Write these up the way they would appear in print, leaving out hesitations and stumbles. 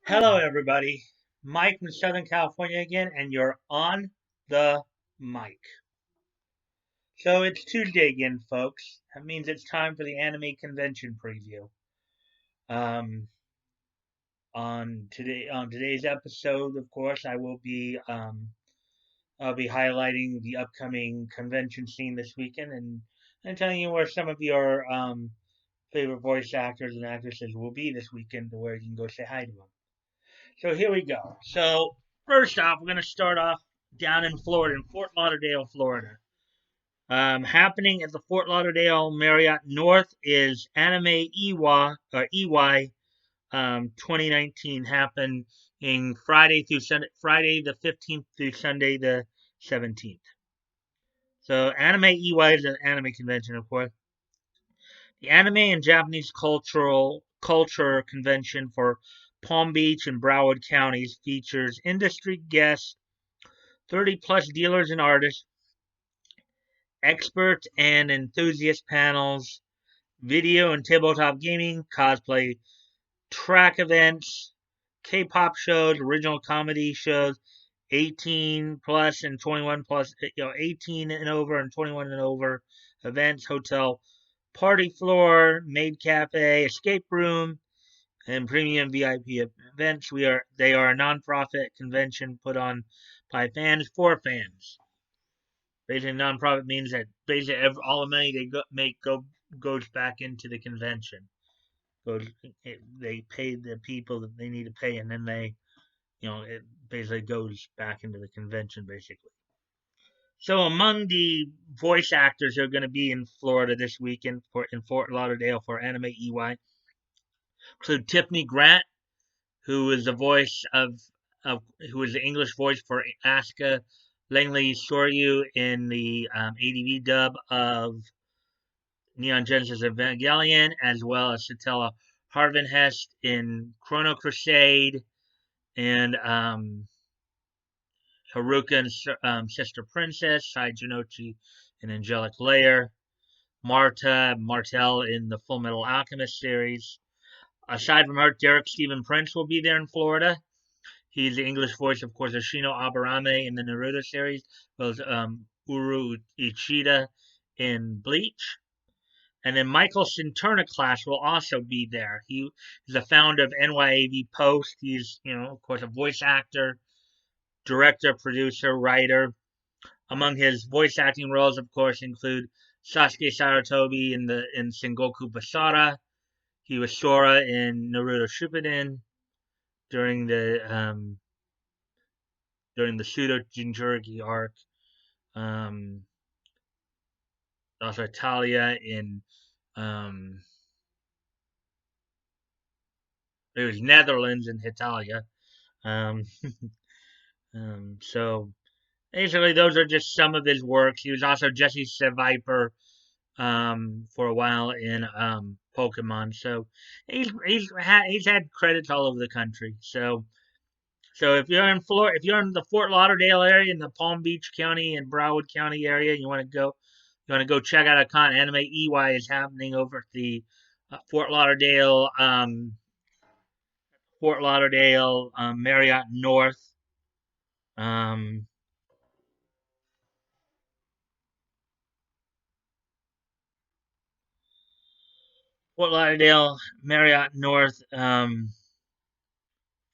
Hello, everybody. Mike from Southern California again, and you're on the mic. So it's Tuesday again, folks. That means it's time for the anime convention preview. Um, on today's episode, of course, I'll be highlighting the upcoming convention scene this weekend and telling you where some of your favorite voice actors and actresses will be this weekend, where you can go say hi to them. So here we go. So first off, we're gonna start off down in Florida, in Fort Lauderdale, Florida. Happening at the Fort Lauderdale Marriott North is Anime EY 2019 happened in Friday the 15th through Sunday the 17th. So Anime EY is an anime convention, of course. The Anime and Japanese culture convention for Palm Beach and Broward counties features industry guests, 30 plus dealers and artists, expert and enthusiast panels, video and tabletop gaming, cosplay, track events, K-pop shows, original comedy shows, 18 plus and 21 plus, 18 and over and 21 and over events, hotel, party floor, maid cafe, escape room, and premium VIP events. They are a nonprofit convention put on by fans for fans. Basically, nonprofit means that basically all the money goes back into the convention. Goes They pay the people that they need to pay, and then it basically goes back into the convention basically. So among the voice actors who are going to be in Florida this weekend in Fort Lauderdale for Anime EY include Tiffany Grant, who is the voice of who is the English voice for Asuka Langley Soryu in the ADV dub of Neon Genesis Evangelion, as well as Satella Harvenhest in Chrono Crusade, and Haruka and Sister Princess, Sai Jinochi in Angelic Layer, Marta Martell in the Full Metal Alchemist series. Aside from her, Derek Stephen Prince will be there in Florida. He's the English voice, of course, of Shino Aburame in the Naruto series, as well as Uru Ichida in Bleach. And then Michael Class will also be there. He is the founder of NYAV Post. He's, of course, a voice actor, director, producer, writer. Among his voice acting roles, of course, include Sasuke Sarutobi in Sengoku Basara. He was Sora in Naruto Shippuden during the Pseudo Jinchuriki arc. Um, Also Talia in um, it was Netherlands in Italia. Um, so basically, those are just some of his works. He was also Jesse Viper for a while in Pokemon. So he's had credits all over the country. So if you're in the Fort Lauderdale area, in the Palm Beach County and Broward County area, you want to go check out a con. Anime EY is happening over at the Fort Lauderdale Marriott North. Um, Fort Lauderdale Marriott North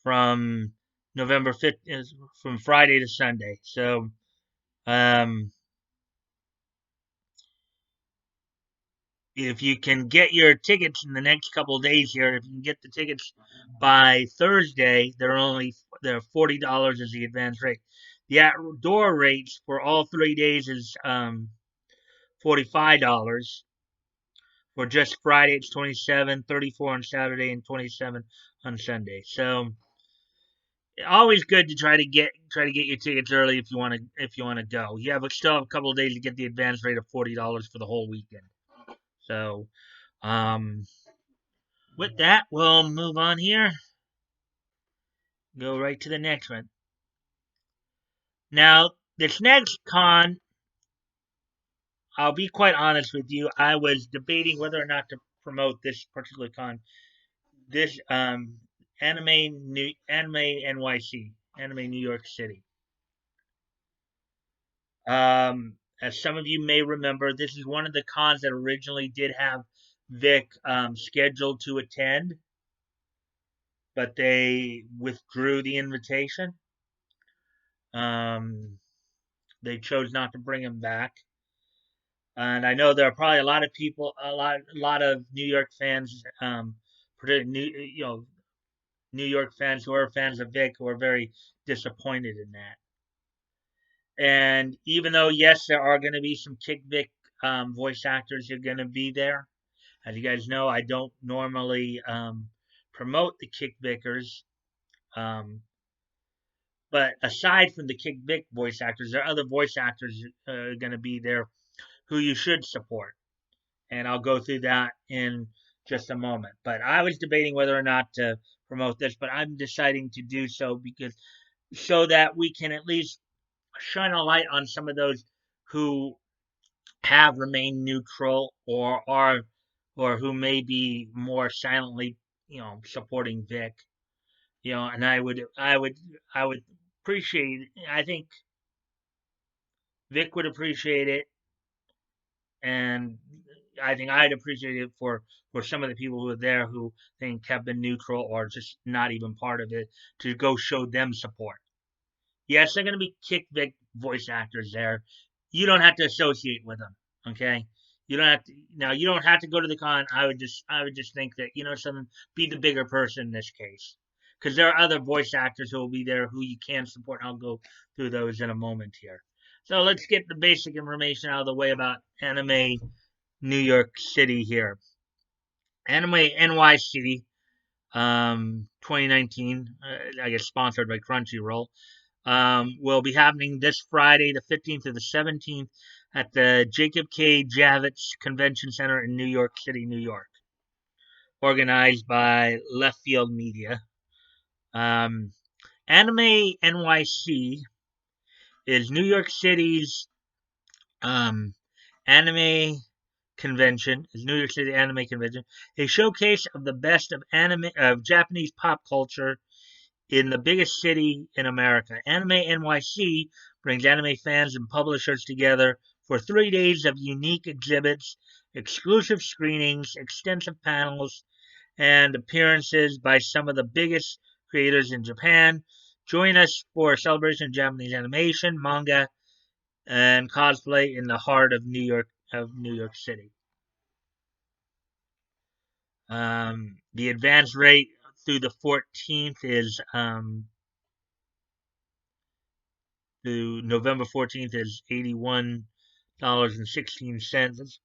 from November 5th is from Friday to Sunday. So um, if you can get your tickets in the next couple of days here, if you can get the tickets by Thursday, they're $40 as the advance rate. The outdoor rates for all 3 days is $45. For just Friday, it's 27, 34 on Saturday, and 27 on Sunday. So always good to try to get your tickets early if you want to go. Still have a couple of days to get the advance rate of $40 for the whole weekend. So um, with that, we'll move on here. Go right to the next one. Now, this next con, I'll be quite honest with you. I was debating whether or not to promote this particular con. This Anime NYC, Anime New York City. As some of you may remember, this is one of the cons that originally did have Vic scheduled to attend, but they withdrew the invitation. Um, they chose not to bring him back. And I know there are probably a lot of people, a lot of New York fans, New York fans who are fans of Vic who are very disappointed in that. And even though yes, there are going to be some Kick Vic voice actors who are going to be there. As you guys know, I don't normally promote the Kick Vicers. But aside from the Kick Vic voice actors, there are other voice actors going to be there who you should support. And I'll go through that in just a moment. But I was debating whether or not to promote this, but I'm deciding to do so because so that we can at least shine a light on some of those who have remained neutral or who may be more silently, supporting Vic. And I would appreciate. I think Vic would appreciate it, and I think I'd appreciate it for some of the people who are there who think have been neutral or just not even part of it to go show them support. Yes, they're going to be Kick Vic voice actors there. You don't have to associate with them, okay? You don't have to. Now you don't have to go to the con. I would just think that something. Be the bigger person in this case, because there are other voice actors who will be there who you can support. I'll go through those in a moment here. So let's get the basic information out of the way about Anime New York City here. Anime NYC 2019, I guess sponsored by Crunchyroll, will be happening this Friday, the 15th to the 17th, at the Jacob K. Javits Convention Center in New York City, New York, organized by Left Field Media. Anime NYC is New York City's um, anime convention, is New York City Anime Convention, a showcase of the best of Japanese pop culture in the biggest city in America. Anime NYC brings anime fans and publishers together for 3 days of unique exhibits, exclusive screenings, extensive panels, and appearances by some of the biggest creators in Japan. Join us for a celebration of Japanese animation, manga, and cosplay in the heart of New York City. The advance rate through the 14th is through November 14th is $81.16.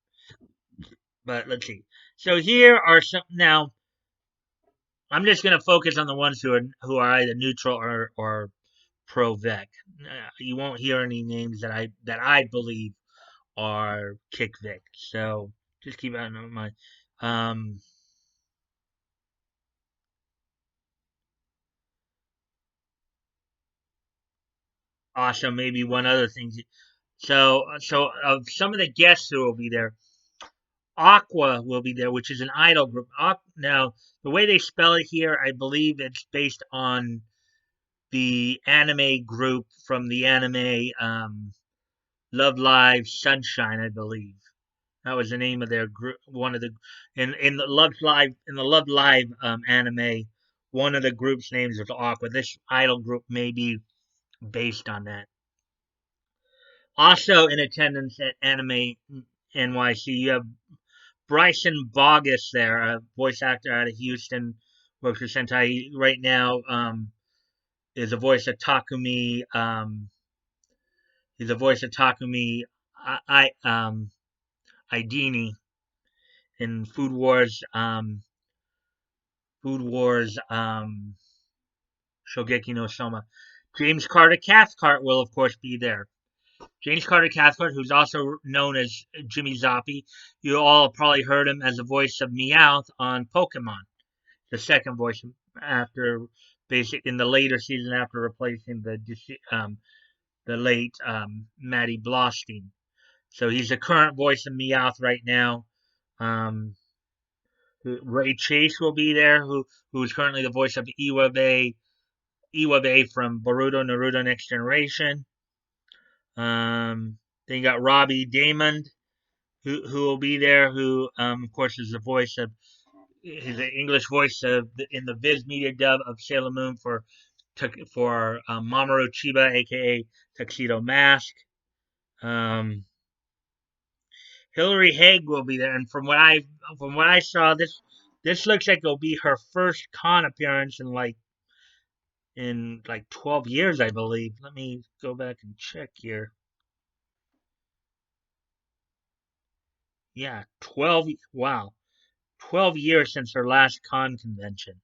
But let's see. So here are some now. I'm just going to focus on the ones who are either neutral or pro Vec. You won't hear any names that I believe are kick Vic. So just keep that in mind. Um, also, maybe one other thing. So of some of the guests who will be there, Aqua will be there, which is an idol group. Now, the way they spell it here, I believe it's based on the anime group from the anime Love Live Sunshine, I believe. That was the name of their group. One of the in the Love Live anime, one of the group's names was Aqua. This idol group may be based on that. Also in attendance at Anime NYC, you have Bryson Bogus there, a voice actor out of Houston, works for Sentai right now. Is a voice of Takumi. He's a voice of Takumi Idini in Food Wars. Food Wars. Shogeki no Soma. James Carter Cathcart will of course be there. James Carter Cathcart, who's also known as Jimmy Zoppi. You all probably heard him as the voice of Meowth on Pokemon. The second voice after basic in the later season after replacing the late Maddie Blostein. So he's the current voice of Meowth right now. Um, Ray Chase will be there, who is currently the voice of Iwabe from Boruto Naruto Next Generation. Then you got Robbie Daymond, who will be there, who of course is the voice of his English voice of in the Viz Media dub of Sailor Moon for Mamoru Chiba, aka Tuxedo Mask. Hilary Haig will be there, and from what I saw, this looks like it'll be her first con appearance in like 12 years, I believe. Let me go back and check here. Yeah, 12. Wow, 12 years since her last con convention.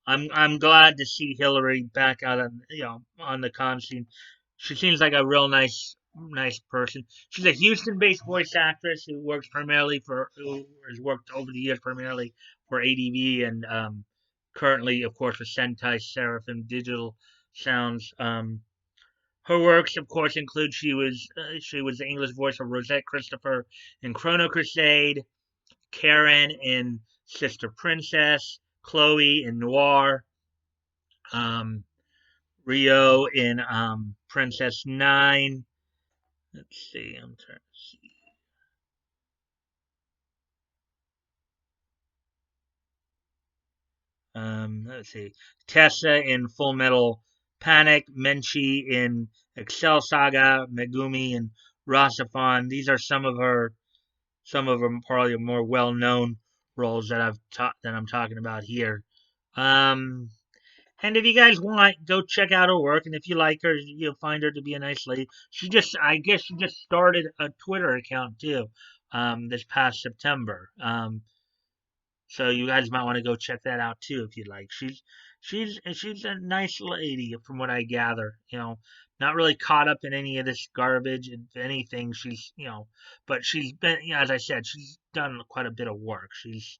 I'm glad to see Hillary back out on the con scene. She seems like a real nice person. She's a Houston-based voice actress who has worked over the years primarily for ADV and currently, of course, with Sentai Seraphim Digital Sounds. Her works, of course, include she was the English voice of Rosette Christopher in Chrono Crusade, Karen in Sister Princess, Chloe in Noir, um, Rio in Princess Nine. Let's see, I'm trying to see. Let's see. Tessa in Full Metal Panic, Menchi in Excel Saga, Megumi in Rasafan. These are some of them probably more well known roles that I'm talking about here. Um, And if you guys want, go check out her work. And if you like her, you'll find her to be a nice lady. I guess she just started a Twitter account too, this past September. So you guys might want to go check that out too if you like. She's a nice lady from what I gather. Not really caught up in any of this garbage. If anything, but she's been, as I said, she's done quite a bit of work. She's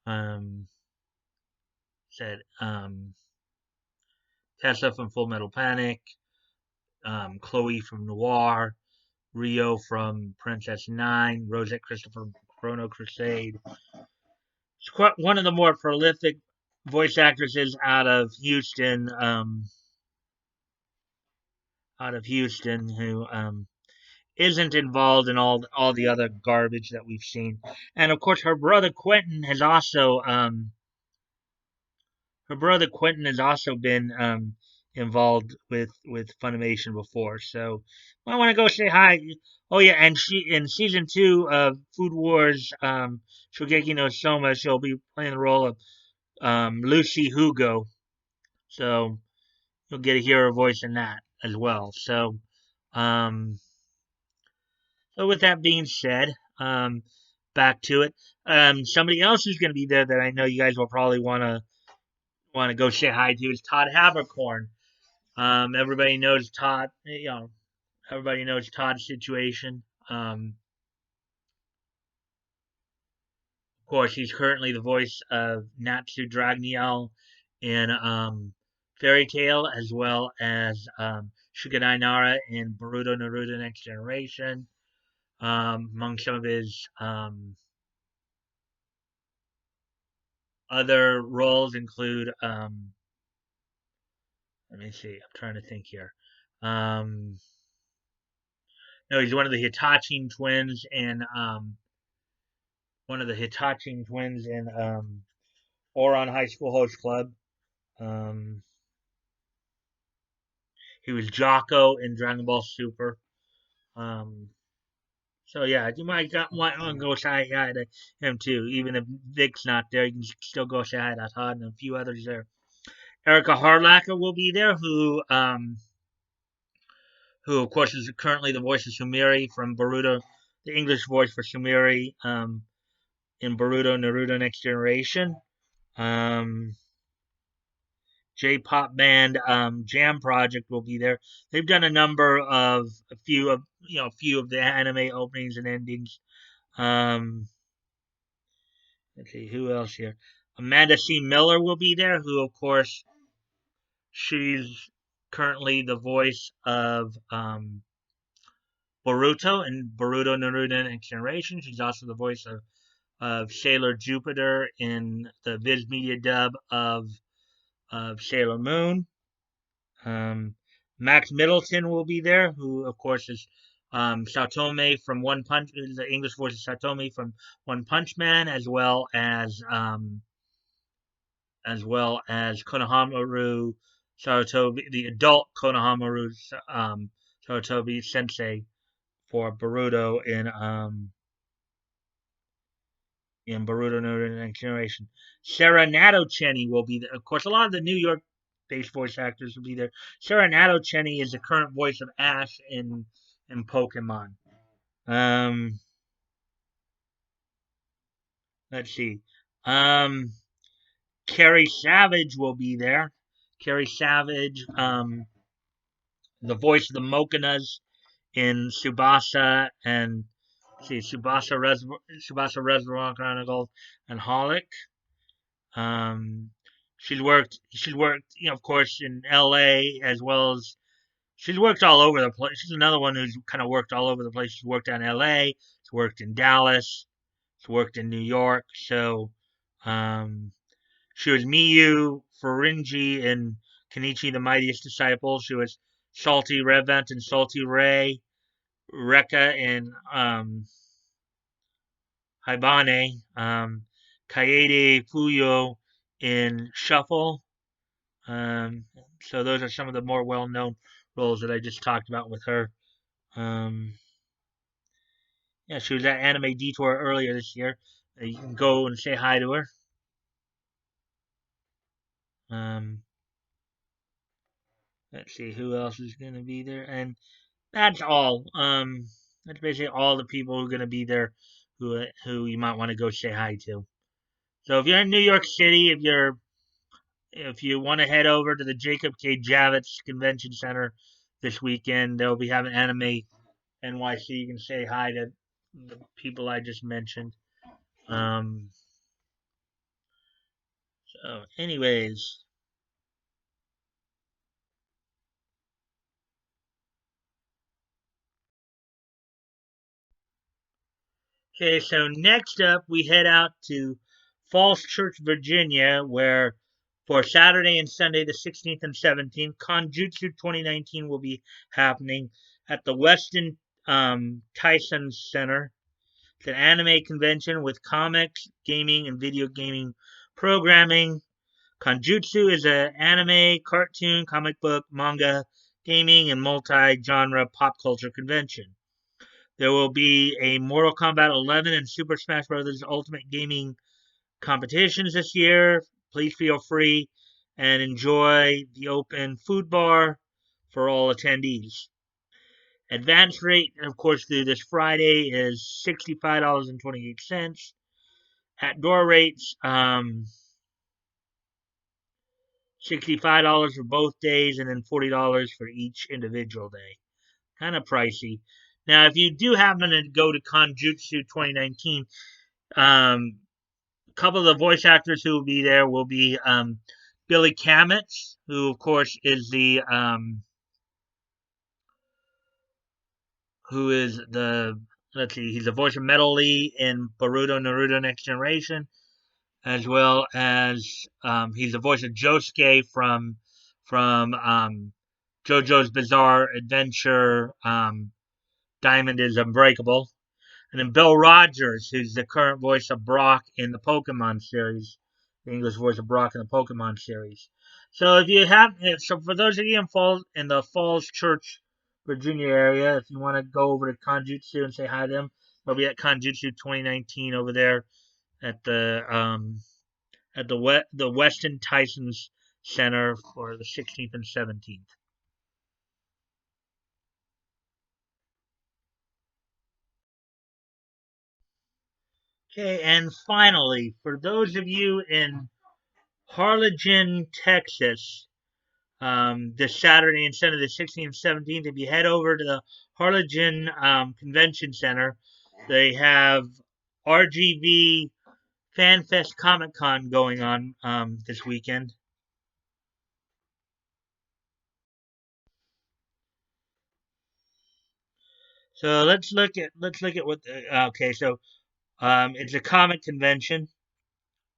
um, said Tessa from Full Metal Panic, Chloe from Noir, Rio from Princess Nine, Rosette Christopher from Chrono Crusade. She's quite one of the more prolific voice actresses out of Houston, who isn't involved in all the other garbage that we've seen. And of course, her brother Quentin has also been involved with Funimation before. So I want to go say hi. Oh yeah, and she in season 2 of Food Wars, Shogeki no Soma, she'll be playing the role of Lucy Hugo. So you'll get to hear her voice in that as well. Um, so with that being said, back to it. Somebody else who's going to be there that I know you guys will probably want to go say hi to is Todd Havercorn. Everybody knows Todd. Everybody knows Todd's situation. Of course, he's currently the voice of Natsu Dragniel in Fairy Tail, as well as Shigenai Nara in Boruto Naruto Next Generation. Among some of his other roles include, let me see, I'm trying to think here. No, he's one of the Hitachi twins and one of the Hitachi twins in Oron High School Host Club. Um, he was Jocko in Dragon Ball Super. Um, so yeah, you might want to go say hi to him too. Even if Vic's not there, you can still go say hi to Todd and a few others there. Erica Harlacher will be there, who of course is currently the voice of Sumiri from Boruto, the English voice for Sumiri in Boruto Naruto Next Generation. Um, J-pop band Jam Project will be there. They've done a few of the anime openings and endings. Um, let's see who else here. Amanda C. Miller will be there, who of course she's currently the voice of Boruto and Boruto Naruto Next Generation. She's also the voice of of Sailor Jupiter in the Viz Media dub of Sailor Moon. Max Middleton will be there, who of course is Saotome from One Punch, the English voice of Saotome from One Punch Man, as well as Konohamaru Sarutobi, the adult Konohamaru Sarutobi Sensei for Boruto in Boruto No Next Generation. Sarah Natochenny will be there. Of course, a lot of the New York-based voice actors will be there. Sarah Natochenny is the current voice of Ash in Pokemon. Let's see. Um, Carrie Savage will be there. Carrie Savage, the voice of the Mokanas in Tsubasa and Tsubasa Reservoir Chronicles and Holic. Um, she's worked, of course, in L.A. as well as she's worked all over the place. She's another one who's kind of worked all over the place. She's worked in L.A. She's worked in Dallas. She's worked in New York. So, um, she was Miyu Furinji in Kenichi the Mightiest Disciple. She was Salty Revent and Salty Ray. Rekka in Hibane. Kaede Fuyo in Shuffle. Um, so those are some of the more well-known roles that I just talked about with her. Um, yeah, she was at Anime Detour earlier this year. You can go and say hi to her. Um, let's see who else is going to be there, and that's all. That's basically all the people who are going to be there, who you might want to go say hi to. So if you're in New York City, if you want to head over to the Jacob K. Javits Convention Center this weekend, they'll be having Anime NYC. You can say hi to the people I just mentioned. Um, anyways, okay. So next up, we head out to Falls Church, Virginia, where for Saturday and Sunday, the 16th and 17th, Conjutsu 2019 will be happening at the Weston Tyson Center. It's an anime convention with comics, gaming, and video gaming programming. Konjutsu is an anime, cartoon, comic book, manga, gaming, and multi-genre pop culture convention. There will be a Mortal Kombat 11 and Super Smash Bros. Ultimate Gaming competitions this year. Please feel free and enjoy the open food bar for all attendees. Advance rate, of course, through this Friday is $65.28. At door rates, $65 for both days and then $40 for each individual day. Kind of pricey. Now, if you do happen to go to Konjutsu 2019, a couple of the voice actors who will be there will be Billy Kametz, who of course is he's the voice of Metal Lee in Boruto Naruto Next Generation, as well as he's the voice of Josuke from JoJo's Bizarre Adventure. Diamond is Unbreakable, and then Bill Rogers, who's the current voice of Brock in the Pokemon series, the English voice of Brock in the Pokemon series. So for those of you in the Falls Church, Virginia area, if you want to go over to Konjutsu and say hi to them, they'll be at Konjutsu 2019 over there at the Weston Tyson's Center for the 16th and 17th. Okay, and finally, for those of you in Harlingen, Texas, this Saturday and Sunday, the 16th and 17th, if you head over to the Harlingen Convention Center, they have RGV FanFest Comic Con going on this weekend. So let's look at what. Okay, so It's a comic convention.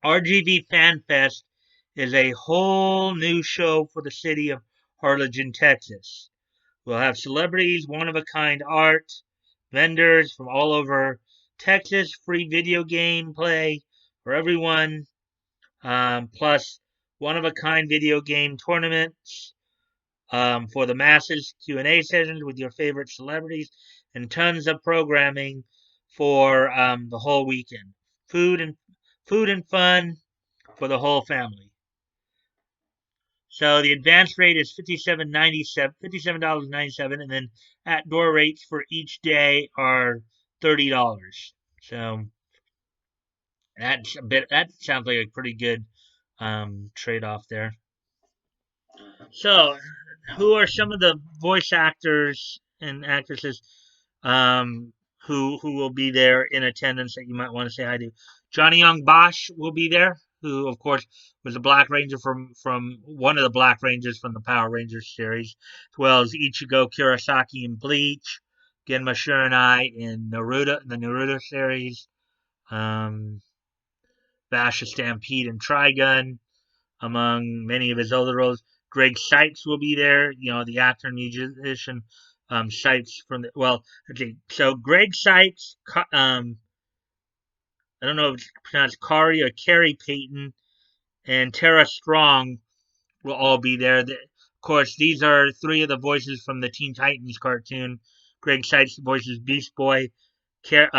RGV Fan Fest is a whole new show for the city of Harlingen, Texas. We'll have celebrities, one of a kind art, vendors from all over Texas, free video game play for everyone, plus one of a kind video game tournaments for the masses, Q&A sessions with your favorite celebrities, and tons of programming for the whole weekend. Food and food and fun for the whole family. So the advance rate is $57.97, and then at door rates for each day are $30. So that's a bit. That sounds like a pretty good trade off there. So, who are some of the voice actors and actresses um, who will be there in attendance that you might want to say hi to? Johnny Young Bosch will be there, who of course was a Black Ranger from one of the Black Rangers from the Power Rangers series, as well as Ichigo Kurosaki in Bleach, Genma Shiranai in the Naruto series, um, Basha Stampede and Trigun, among many of his other roles. Greg Sipes will be there, the actor and musician. Sipes from the, well, okay, so Greg Sipes, I don't know if it's pronounced Kari or Carrie Payton, and Tara Strong will all be there. Of course, these are three of the voices from the Teen Titans cartoon. Greg Sipes voices Beast Boy, Kari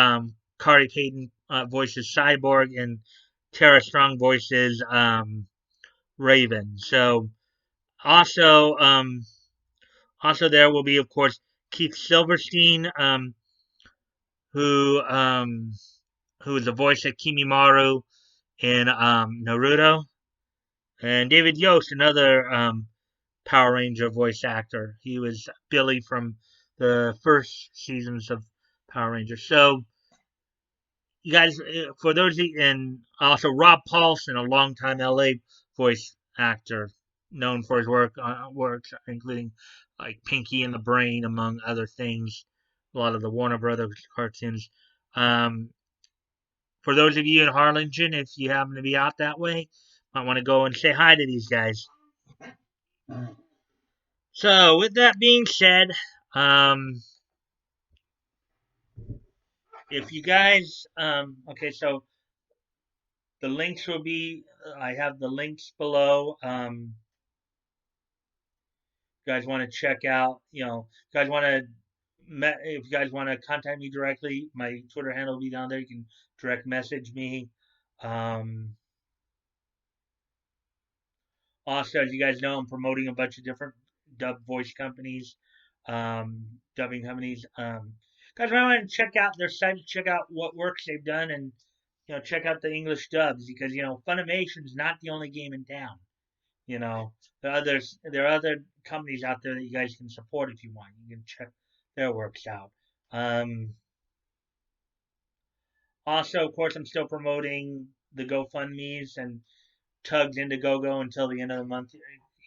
Payton voices Cyborg, and Tara Strong voices Raven. So also, also there will be, of course, Keith Silverstein, who um, who is the voice of Kimimaru in Naruto, and David Yost, another Power Ranger voice actor. He was Billy from the first seasons of Power Rangers. So you guys, for those and also Rob Paulson, a longtime LA voice actor, known for his works including like Pinky and the Brain, among other things. A lot of the Warner Brothers cartoons. Um, for those of you in Harlingen, if you happen to be out that way, might want to go and say hi to these guys. So, with that being said, um, if you guys, okay, so the links will be, I have the links below. You guys want to check out, you guys want to, if you guys want to contact me directly, my Twitter handle will be down there. You can direct message me. Um, Also, as you guys know, I'm promoting a bunch of different dub voice companies, dubbing companies. Guys, might want to check out their site, check out what works they've done, and check out the English dubs because Funimation is not the only game in town. There are other companies out there that you guys can support if you want. You can check their works out. Um, Also, of course, I'm still promoting the GoFundMe's and Tugs Indiegogo until the end of the month.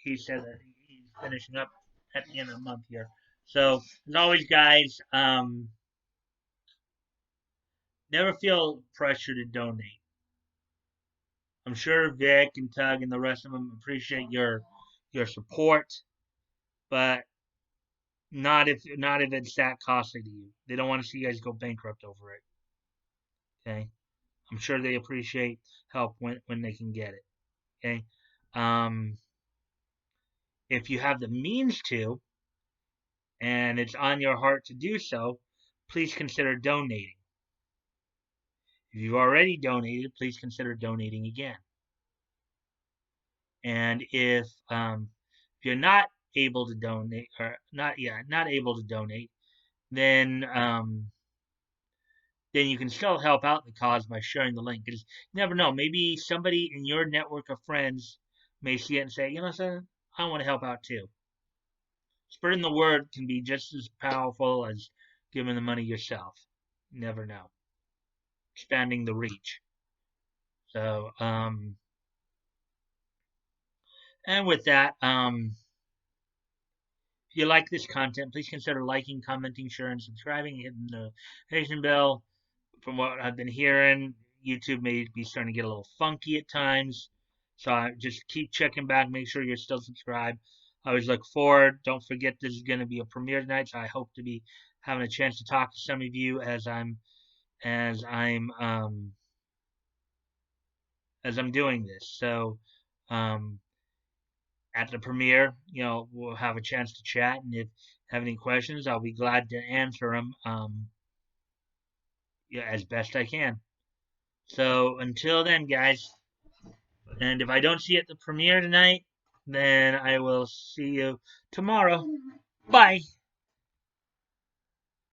He said that he's finishing up at the end of the month here. So, as always, guys, never feel pressure to donate. I'm sure Vic and Tug and the rest of them appreciate your support, but not if it's that costly to you. They don't want to see you guys go bankrupt over it. Okay, I'm sure they appreciate help when they can get it. Okay, um, if you have the means to, and it's on your heart to do so, please consider donating. If you've already donated, please consider donating again. And if you're not able to donate or not able to donate, then you can still help out the cause by sharing the link. Because you never know, maybe somebody in your network of friends may see it and say, sir, I want to help out too. Spreading the word can be just as powerful as giving the money yourself. You never know. Expanding the reach. So, and with that, if you like this content, please consider liking, commenting, sharing, subscribing, hitting the notification bell from what I've been hearing, YouTube may be starting to get a little funky at times. So I just keep checking back, make sure you're still subscribed. I always look forward. Don't forget this is going to be a premiere tonight, so I hope to be having a chance to talk to some of you as I'm doing this. So at the premiere, we'll have a chance to chat, and if you have any questions, I'll be glad to answer them as best I can. So until then, guys, and if I don't see you at the premiere tonight, then I will see you tomorrow. Bye.